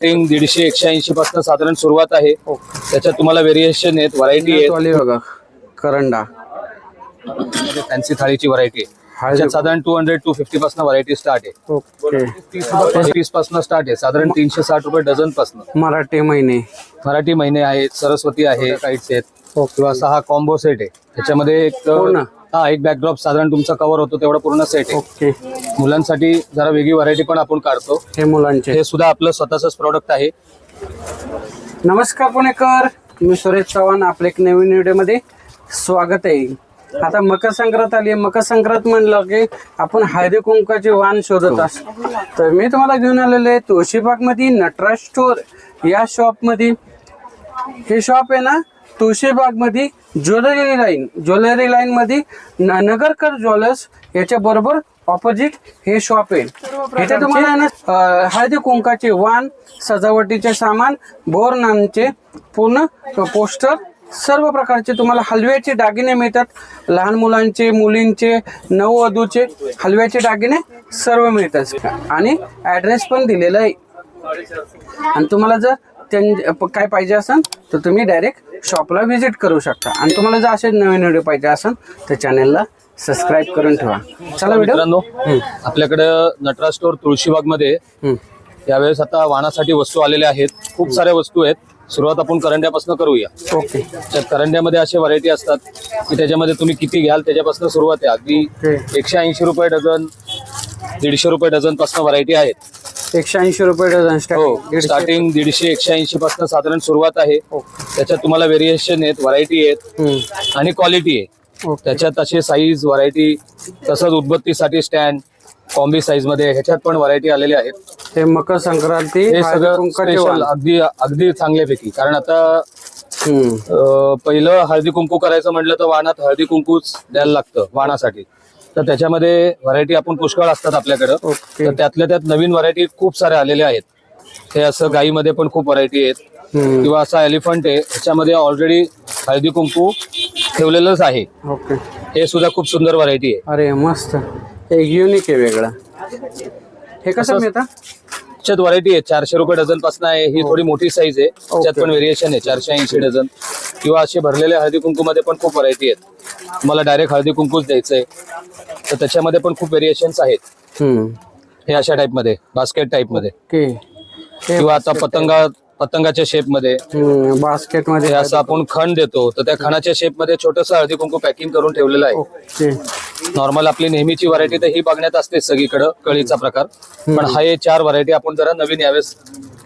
150 180 पासून साधारण सुरुवात आहे. त्याच्यात तुम्हाला व्हेरिएशन आहेत, व्हरायटी आहे. वाली बघा करंडा फॅन्सी थाळीची व्हरायटी आहे. त्याच्यात साधारण 200 250 पासून व्हरायटी स्टार्ट आहे. ओके 30 पासून स्टार्ट आहे. साधारण 360 रुपये डझन पासून. मराठी महिने आहेत, सरस्वती आहे, काहीच आहेत. ओके. किंवा असा हा कॉम्बो सेट आहे. त्याच्यामध्ये पूर्ण? एक बॅकड्रॉप साधारण तुमचा कव्हर होतो तेवढा पूर्ण सेट आहे. ओके. मुलांसाठी जरा वेगळी व्हरायटी पण आपण काढतो. हे मुलांचे हे सुद्धा आपलं स्वतःच प्रोडक्ट आहे. नमस्कार पुणेकर, मी सुरेश चव्हाण. आपल्या एक नवीन व्हिडिओमध्ये स्वागत आहे. आता मकर संक्रांत आली आहे. मकर संक्रांत म्हणलं की आपण हळदी कुंकाचे वाण शोधत असतो. तर मी तुम्हाला घेऊन आलेलो आहे तुळशीबाग मध्ये नटराज स्टोर या शॉप मध्ये. हे शॉप आहे ना तुळशीबाग मध्ये ज्वेलरी लाईन मध्ये नगरकर ज्वेलर्स याच्या बरोबर ऑपोजिट हे शॉप आहे. इथे तुम्हाला ना हळदी कुंकाचे वाण, सजावटीचे सामान, बोरनामचे पूर्ण पोस्टर, सर्व प्रकारचे तुम्हाला हलव्याचे दागिने मिळतात. लहान मुलांचे, मुलींचे, नववधूचे हलव्याचे दागिने सर्व मिळतात. आणि ॲड्रेस पण दिलेला आहे. आणि तुम्हाला जर काय पाहिजे असेल तर तुम्ही डायरेक्ट शॉपला व्हिजिट करू शकता. आणि तुम्हाला जर असे नवीन व्हिडिओ पाहिजे असेल तर चॅनलला सबस्क्राईब करून ठेवा. चला मित्रांनो, आपल्याकडे नटराज स्टोर तुळशीबाग मध्ये यावेळेस आता वाणासाठी वस्तू आलेल्या आहेत. खूप साऱ्या वस्तू आहेत. सुरुवात आपण करंड्यापासून करूया. ओके. त्या करंड्यामध्ये असे व्हरायटी असतात की त्याच्यामध्ये तुम्ही किती घ्याल त्याच्यापासून सुरुवात आहे. अगदी 180 रुपये डझन, 150 रुपये डझन पासून व्हरायटी आहेत. 180 रुपये डझन स्टार्टिंग 150 180 पासून साधारण सुरुवात आहे. त्याच्यात तुम्हाला व्हेरिएशन आहेत, व्हरायटी आहेत आणि क्वालिटी आहे. त्याच्यात असे साईज, व्हरायटी, तसंच उदबत्तीसाठी स्टँड कॉम्बी साईज मध्ये ह्याच्यात पण व्हरायटी आलेल्या आहेत. हे मकर संक्रांती हे सगळं स्पेशल अगदी चांगल्यापैकी. कारण आता पहिलं हळदी कुंकू करायचं म्हटलं तर वाणात हळदी कुंकूच द्यायला लागतं वाणासाठी. तर त्याच्यामध्ये व्हरायटी आपण पुष्कळ असतात आपल्याकडं. तर त्यातल्या त्यात नवीन व्हरायटी खूप साऱ्या आलेल्या आहेत. हे असं गाईमध्ये पण खूप व्हरायटी आहेत. किंवा असा एलिफंट आहे, ह्याच्यामध्ये ऑलरेडी हळदी कुंकू ठेवलेलंच आहे. ओके. हे सुद्धा खूप सुंदर व्हरायटी आहे. अरे मस्त, एक युनिक आहे वेगळा. हे कसं मिळतं? त्याच्यात व्हरायटी आहे. 400 रुपये डझन पासून आहे. ही थोडी मोठी साईज आहे. त्याच्यात पण व्हेरिएशन आहे. 480 डझन किंवा असे भरलेले हळदी कुंकू मध्ये पण खूप व्हरायटी आहेत. तुम्हाला डायरेक्ट हळदी कुंकूच द्यायचंय तर त्याच्यामध्ये पण खूप व्हेरिएशन्स आहेत. हे अशा टाइप मध्ये, बास्केट टाइप मध्ये, किंवा आता पतंगाच्या शेप मध्ये, बास्केट मध्ये असं आपण खण देतो तर त्या खणाच्या शेप मध्ये छोटस हळदी कुंकू पॅकिंग करून ठेवलेलं आहे. नॉर्मल आपली नेहमीची व्हरायटी तर ही बघण्यात असते सगळीकडे, कळीचा प्रकार. पण हा हे 4 व्हरायटी आपण जरा नवीन यावेळेस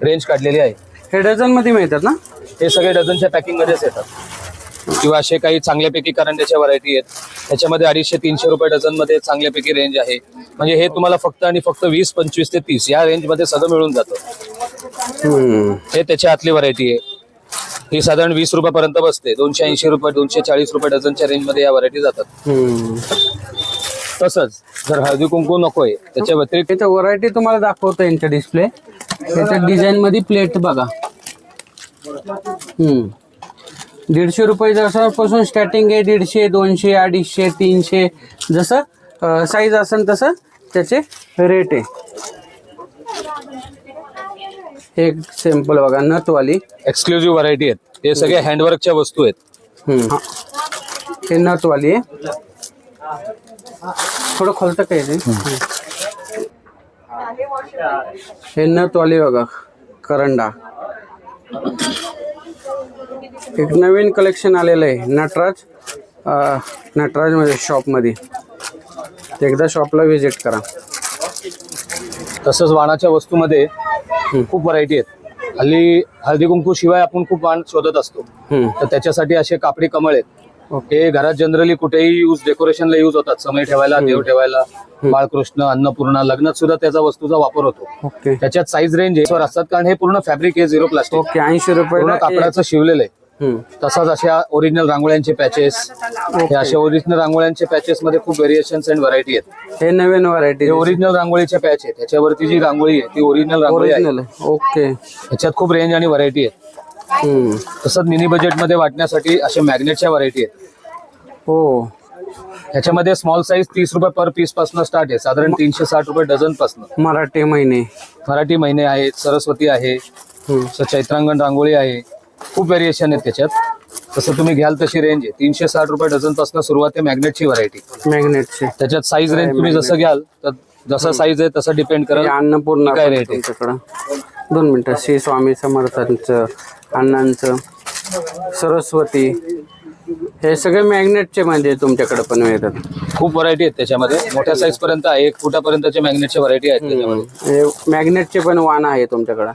रेंज काढलेली आहे. हे डझन मध्ये मिळतात ना? हे सगळे डझनच्या पॅकिंग मध्येच येतात. किंवा असे काही चांगल्यापैकी करंड्याच्या व्हरायटी आहेत. त्याच्यामध्ये 250 300 रुपये डझन मध्ये चांगल्यापैकी रेंज आहे. म्हणजे हे तुम्हाला फक्त आणि फक्त 20 25 ते 30 या रेंज मध्ये सगळं मिळून जातं. हे त्याच्या आतली व्हरायटी आहे. ही साधारण 20 रुपयापर्यंत बसते. 280 रुपये 240 रुपये डझनच्या रेंज मध्ये या व्हरायटी जातात. तसंच जर हळदी कुंकू नकोय त्याच्या व्यतिरिक्त इथं व्हरायटी तुम्हाला दाखवतो यांच्या डिस्प्ले. याच्या डिझाईन मध्ये प्लेट बघा. 150 रुपये जसापासून स्टार्टिंग आहे. 150, 200, 250, 300 जसं साईज असेल तसं त्याचे रेट आहे. एक सिंपल बघा नथवाली एक्सक्लुझिव्ह व्हरायटी आहेत. हे सगळे हँडवर्कच्या वस्तू आहेत. हे नथवाली आहे. थोडं खोलतं काय ते. हे नथवाली बघा करंडा. एक नवीन कलेक्शन आलेलं आहे नटराज मध्ये शॉप मध्ये. एकदा शॉपला व्हिजिट करा. तसंच वाणाच्या वस्तूमध्ये खूप व्हरायटी आहेत. हल्ली हळदी कुंकू शिवाय आपण खूप वाण शोधत असतो. तर त्याच्यासाठी असे कापडी कमळ आहेत. हे घरात जनरली कुठेही डेकोरेशनला यूज होतात. समय ठेवायला, देव ठेवायला, बाळकृष्ण, अन्नपूर्णा, लग्नात सुद्धा त्याचा वस्तूचा वापर होतो. त्याच्यात साईज रेंज असतात. कारण हे पूर्ण फॅब्रिक आहे, 0 प्लास्टिक. 80 रुपये कापडाचं शिवलेलं आहे. तसाच अशा ओरिजिनल रांगोळ्यांचे पॅचेस, हे अशा ओरिजिनल रांगोळ्यांचे पॅचेस मध्ये खूप व्हेरिएशन्स अँड व्हरायटी आहेत. हे नवीन व्हरायटी ओरिजिनल रांगोळीचे पॅच आहेत. त्याच्यावरती जी रांगोळी आहे ती ओरिजिनल रांगोळी आहे. ओके. ह्याच्यात खूप रेंज आणि व्हरायटी आहेत. तसंच मिनी बजेट मध्ये वाटण्यासाठी अशा मॅग्नेटच्या व्हरायटी आहेत. हो, ह्याच्यामध्ये स्मॉल साईज 30 रुपये पर पीस पासून स्टार्ट आहे, साधारण 360 रुपये डझन पासून. मराठी मराठी महिने आहेत, सरस्वती आहे, चैत्रांगण रांगोळी आहे, खूप व्हेरिएशन आहेत त्याच्यात. तसं तुम्ही घ्याल तशी रेंज आहे. 360 रुपये डझन पासून सुरुवात आहे मॅग्नेटची व्हरायटी. मॅग्नेटची त्याच्यात साईज रेंज तुम्ही जसं घ्याल तर जसं साईज आहे तसं डिपेंड करेल अन्नपूर्णा काय रेट आहे. तुमच्याकडं 2 मिनिटं. श्री स्वामी समर्थांचं, अण्णांचं, सरस्वती, हे सगळे मॅग्नेटचे म्हणजे तुमच्याकडे पण मिळतात. खूप व्हरायटी आहेत त्याच्यामध्ये, मोठ्या साईज पर्यंत आहे, 1 फुटापर्यंतचे मॅग्नेटचे व्हरायटी आहेत त्याच्यामध्ये. हे मॅग्नेटचे पण वाण आहे तुमच्याकडं.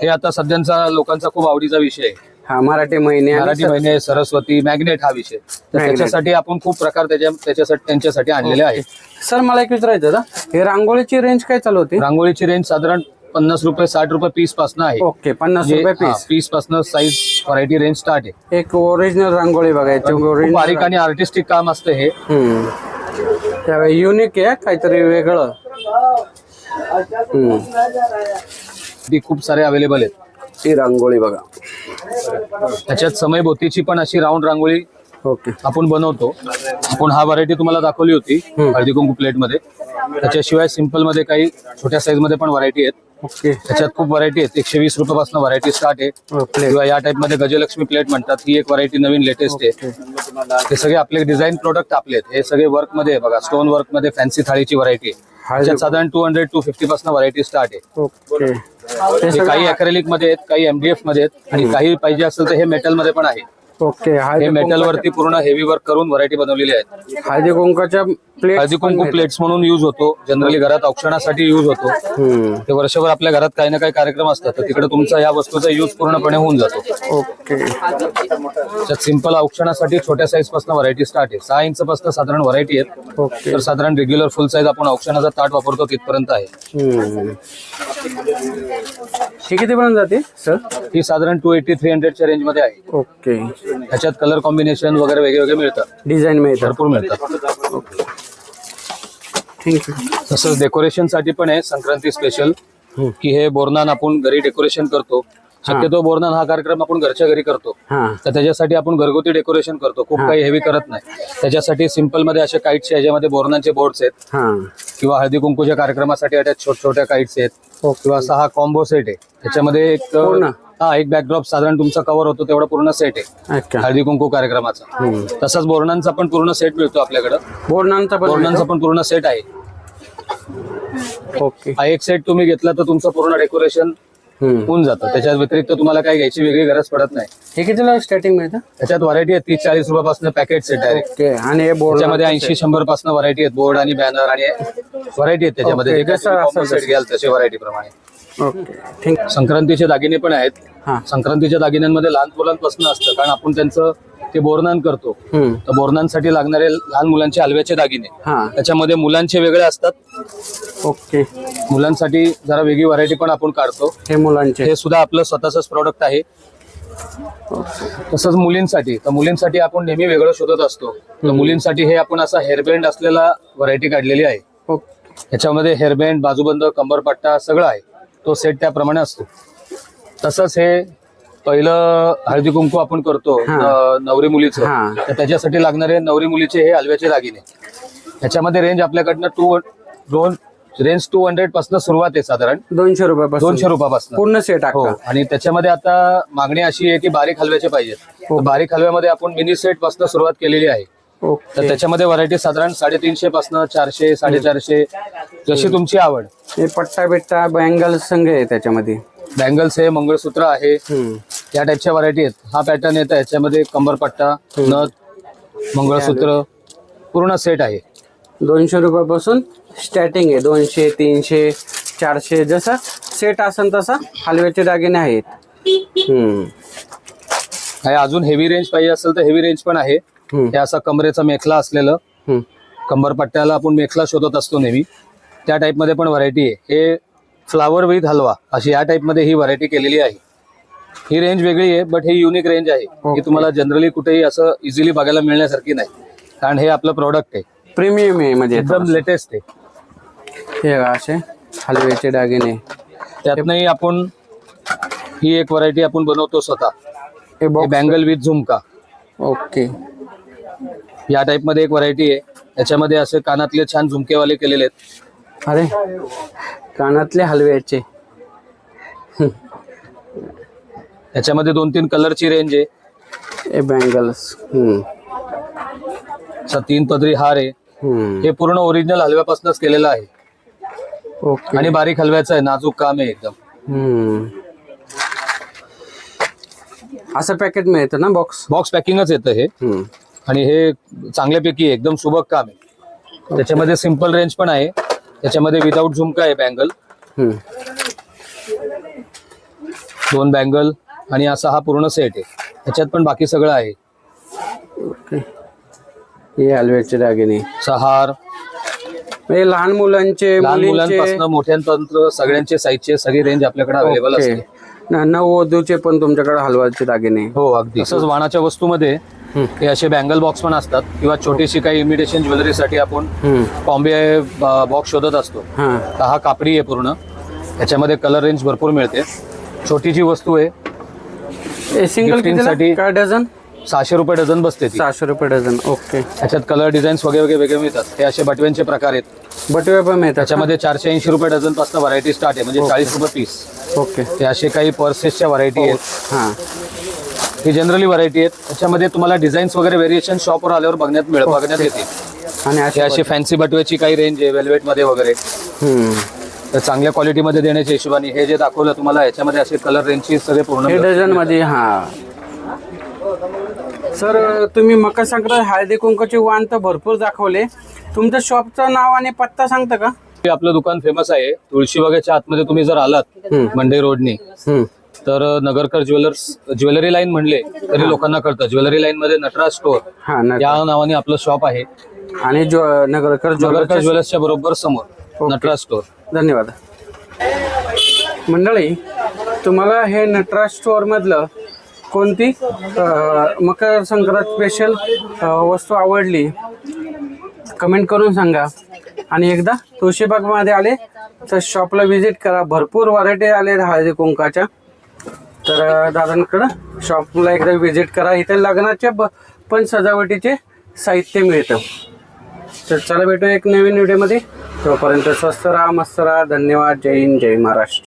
हे आता सध्याचा लोकांचा खूप आवडीचा विषय आहे. हा, मराठी महिने आणि मराठी महिने, सरस्वती, मॅग्नेट हा विषय. तर त्याच्यासाठी आपण खूप प्रकार त्यांच्यासाठी आणलेले आहेत. सर मला एक विचारायचं होतं, हे रांगोळीची रेंज काय चालू होती? रांगोळीची रेंज साधारण 50 रुपये 60 रुपये पीस पासून आहे. ओके, 50 रुपये पीस. पीस पासून साईज व्हरायटी रेंज स्टार्ट आहे. एक ओरिजिनल रांगोळी बघायची, खूप बारीक आणि आर्टिस्टिक काम असतं हे. त्यावेळी युनिक आहे, काहीतरी वेगळं. ती खूप सारे अवेलेबल आहेत. ती रांगोळी बघा. त्याच्यात समयभोवतीची पण अशी राऊंड रांगोळी ओके आपण बनवतो. आपण हा व्हरायटी तुम्हाला दाखवली होती हळदी कुंकू प्लेट मध्ये. त्याच्याशिवाय सिंपल मध्ये काही छोट्या साईज मध्ये पण व्हरायटी आहेत. ओके, त्याच्यात खूप व्हरायटी आहेत. 120 रुपये पासून व्हरायटी स्टार्ट आहे. किंवा या टाइप मध्ये गजलक्ष्मी प्लेट म्हणतात, ही एक व्हरायटी नवीन लेटेस्ट आहे. हे सगळे आपले डिझाईन प्रोडक्ट आपले आहेत. हे सगळे वर्क मध्ये बघा, स्टोन वर्क मध्ये फॅन्सी थाळीची व्हरायटी आहे. त्याच्यात साधारण 200-250 पासून व्हरायटी स्टार्ट आहे. ओके, हे काही अॅक्रेलिक मध्ये आहेत, काही MDF मध्ये आहेत आणि काही पाहिजे असेल तर हे मेटल मध्ये पण आहे. ओके. हे मेटल वरती पूर्ण हेवी वर्क करून व्हरायटी बनवलेली आहेत. हळदी कुंकाच्या प्लेट, हळदी कुंकू प्लेट्स म्हणून युज होतो. जनरली घरात औक्षणासाठी युज होतो. ते वर्षभर आपल्या घरात काही ना काही कार्यक्रम असतात, तर तिकडे तुमचा या वस्तूचा युज पूर्णपणे होऊन जातो. ओके. त्यात सिंपल औक्षणासाठी छोट्या साईज पासून व्हरायटी स्टार्ट आहे. 6 इंच पासून साधारण व्हरायटी आहेत. ओके. तर साधारण रेग्युलर फुल साईज आपण औक्षणाचा ताट वापरतो तिथपर्यंत आहे. ही किती पर्यंत जाते सर? ही साधारण 280-300च्या रेंज मध्ये आहे. ओके. त्याच्यात कलर कॉम्बिनेशन वगैरे वेगवेगळे मिळतात, डिझाईन मिळतात, भरपूर मिळतात. थँक्यू. तसंच डेकोरेशन साठी पण आहे संक्रांती स्पेशल, की हे बोरनान आपण घरी डेकोरेशन करतो. शक्यतो बोरनान हा कार्यक्रम आपण घरच्या घरी करतो, तर त्याच्यासाठी आपण घरगुती डेकोरेशन करतो. खूप काही हेवी करत नाही. त्याच्यासाठी सिंपल मध्ये असे काइट्स याच्यामध्ये बोरनांचे बोर्ड्स आहेत, किंवा हळदी कुंकूच्या कार्यक्रमासाठी अटॅच छोट्या काइट्स आहेत, किंवा असा हा कॉम्बो सेट आहे. त्याच्यामध्ये एक बॅकड्रॉप साधारण तुमचा कव्हर होतो तेवढा पूर्ण सेट आहे हळदी कुंकू कार्यक्रमाचा. तसाच बोरनांचा पण पूर्ण सेट मिळतो आपल्याकडं. बोरनांचा पण पूर्ण सेट आहे. ओके. हा एक सेट तुम्ही घेतला तर तुमचं पूर्ण डेकोरेशन होऊन जातं. त्याच्या व्यतिरिक्त तुम्हाला काही घ्यायची वेगळी गरज पडत नाही. हे कितीला स्टार्टिंग मिळतं? त्याच्यात व्हरायटी आहे 30-40 रुपयापासून पॅकेट सेट आहे. ओके. आणि त्याच्यामध्ये 80-100 पासून व्हरायटी आहेत. बोर्ड आणि बॅनर आणि व्हरायटी आहेत त्याच्यामध्ये. सेट घ्याल तसे व्हरायटी प्रमाणे. ओके. संक्रांतीचे दागिने पण आहेत. संक्रांतीच्या दागिन्यांमध्ये लहान मुलांपासून असतं, कारण आपण त्यांचं ते बोरनान करतो. तर बोरनांसाठी लागणारे लहान मुलांचे हलव्याचे दागिने, त्याच्यामध्ये मुलांचे वेगळे असतात. ओके. मुलांसाठी जरा वेगळी व्हरायटी पण आपण काढतो. हे मुलांचे, हे सुद्धा आपलं स्वतःच प्रॉडक्ट आहे. तसंच मुलींसाठी, तर मुलींसाठी आपण नेहमी वेगळं शोधत असतो. तर मुलींसाठी हे आपण असा हेअरबँड असलेला व्हरायटी काढलेली आहे. याच्यामध्ये हेअरबँड, बाजूबंद, कंबरपट्टा सगळं आहे. तो सेट त्याप्रमाणे असतो. तसंच हे पहिलं हळदी कुंकू आपण करतो नवरी मुलीचं, तर त्याच्यासाठी लागणारे नवरी मुलीचे हे हलव्याचे दागिने. याच्यामध्ये रेंज आपल्याकडनं 200 पासून सुरुवात आहे, साधारण 200 रुपयापासून पूर्ण सेट. आणि त्याच्यामध्ये आता मागणी अशी आहे की बारीक हलव्याचे पाहिजेत. बारीक हलव्यामध्ये आपण मिनी सेट पासून सुरुवात केलेली आहे. तर त्याच्यामध्ये व्हरायटी साधारण 350 पासून 400, 450 जशी तुमची आवड. हे पट्टा बिट्टा बँगल्स संघ आहे त्याच्यामध्ये. बँगल्स आहे, मंगळसूत्र आहे, या टाईपच्या व्हरायटी आहेत. हा पॅटर्न येतं याच्यामध्ये कंबरपट्टा, नथ, मंगळसूत्र पूर्ण सेट आहे. 200 रुपयापासून स्टार्टिंग आहे. 200, 300, 400 जसा सेट असेल तसा हलव्याचे दागिने आहेत. अजून हेवी रेंज पाहिजे असेल तर हेवी रेंज पण आहे. हे असा कमरेचा मेखला असलेलं, कंबरपट्ट्याला आपण मेखला शोधत असतो नेहमी, त्या टाईप मध्ये पण व्हरायटी आहे. हे फ्लावर विथ हलवा अशी या टाईप मध्ये ही व्हरायटी केलेली आहे. ही रेंज वेगळी आहे, बट ही युनिक रेंज आहे. ही तुम्हाला जनरली कुठेही असं इझिली बघायला मिळण्यासारखी नाही, कारण हे आपलं प्रोडक्ट आहे. प्रीमियम आहे, म्हणजे एकदम लेटेस्ट आहे. हे असे हलव्याचे दागिने. त्यातनंही आपण ही एक व्हरायटी आपण बनवतो स्वतः. हे बँगल विथ झुमका. ओके. या टाइप मध्ये एक व्हरायटी आहे, त्याच्यामध्ये असे कानातले छान झुमकेवाले केलेले आहेत. अरे कानातले हलव्याचे. त्याच्यामध्ये 2-3 कलरची रेंज आहे. हे बँगल्स. 3 पदरी हार आहे. हे पूर्ण ओरिजिनल हलव्यापासूनच केलेलं आहे ओके. आणि बारीक हलव्याचं आहे, नाजूक काम आहे एकदम. असं पॅकेट मिळतं ना, बॉक्स पॅकिंगच येतं हे. आणि हे चांगल्यापैकी एकदम सुबक काम आहे. त्याच्यामध्ये सिंपल रेंज पण आहे, त्याच्यामध्ये विदाऊट झुमका आहे बँगल, 2 बँगल आणि असा हा पूर्ण सेट आहे. त्याच्यात पण बाकी सगळं आहे. ओके. हे हलव्याचे दागिने, हार, हे लहान मुलांचे, लहान मुलींचे, मुलांपासून मोठ्यांपर्यंत सगळ्यांचे साईजचे सगळी रेंज आपल्याकडे अवेलेबल असते. नववधूचे पण तुमच्याकडे हलवाचे दागिने. हो अगदी. तसंच वाणाच्या वस्तूमध्ये हे असे बँगल बॉक्स पण असतात, किंवा छोटीशी काही इमिटेशन ज्वेलरीसाठी आपण कॉम्बे बॉक्स शोधत असतो. तर हा कापडी आहे पूर्ण, त्याच्यामध्ये कलर रेंज भरपूर मिळते. छोटीची वस्तू आहे, सिंगल गिफ्टिंगसाठी काय डझन? 600 रुपये डझन बसते ती. 600 रुपये डझन. ओके. त्याच्यात कलर डिझाईन्स वगैरे वेगळे मिळतात. हे असे बटव्यांचे प्रकार आहेत. बटवे पण मिळतात. त्याच्यामध्ये 480 रुपये डझन पासून व्हरायटी स्टार्ट आहे, म्हणजे 40 रुपये पीस. ओके. हे असे काही पर्सेसच्या व्हरायटी आहेत. हां. ही जनरली व्हरायटी आहेत. त्याच्यामध्ये तुम्हाला डिझाईन्स वगैरे व्हेरिएशन शॉपवर आल्यावर बघण्यात येते. आणि हे अशी फॅन्सी बटव्याची काही रेंज आहे, वेल्वेट मध्ये वगैरे. तर चांगल्या क्वालिटीमध्ये देण्याच्या हिशोबाने हे जे दाखवलं तुम्हाला, याच्यामध्ये असे कलर रेंजची सगळे पूर्ण डझन मध्ये. हा सर, तुम्ही मकर संक्रांत हळदी कुंकाचे वाण तर भरपूर दाखवले. तुमच्या शॉपचं नाव आणि पत्ता सांगता का? आपलं दुकान फेमस आहे तुळशीबागेच्या आतमध्ये. तुम्ही जर आलात मंडे रोडनी, तर नगरकर ज्वेलरी लाईन म्हणले तरी लोकांना कळतं. ज्वेलरी लाईन मध्ये नटराज स्टोअर या नावाने आपलं शॉप आहे. आणि नगरकर ज्वेलर्सच्या बरोबर समोर नटराज स्टोअर. धन्यवाद. मंडळी, तुम्हाला हे नटराज स्टोअर मधलं कोणती मकर संक्रांत स्पेशल वस्तू आवडली कमेंट करून सांगा. आणि एकदा तुळशीबागमध्ये आले तर शॉपला व्हिजिट करा. भरपूर व्हरायटी आले हळदी कुंकाच्या. तर दादांकडं शॉपला एकदा व्हिजिट करा. इथे लग्नाचे पण सजावटीचे साहित्य मिळतं. तर चला भेटू एक नवीन व्हिडिओमध्ये. तोपर्यंत स्वस्त राहा, मस्त राहा. धन्यवाद. जय हिंद, जय महाराष्ट्र.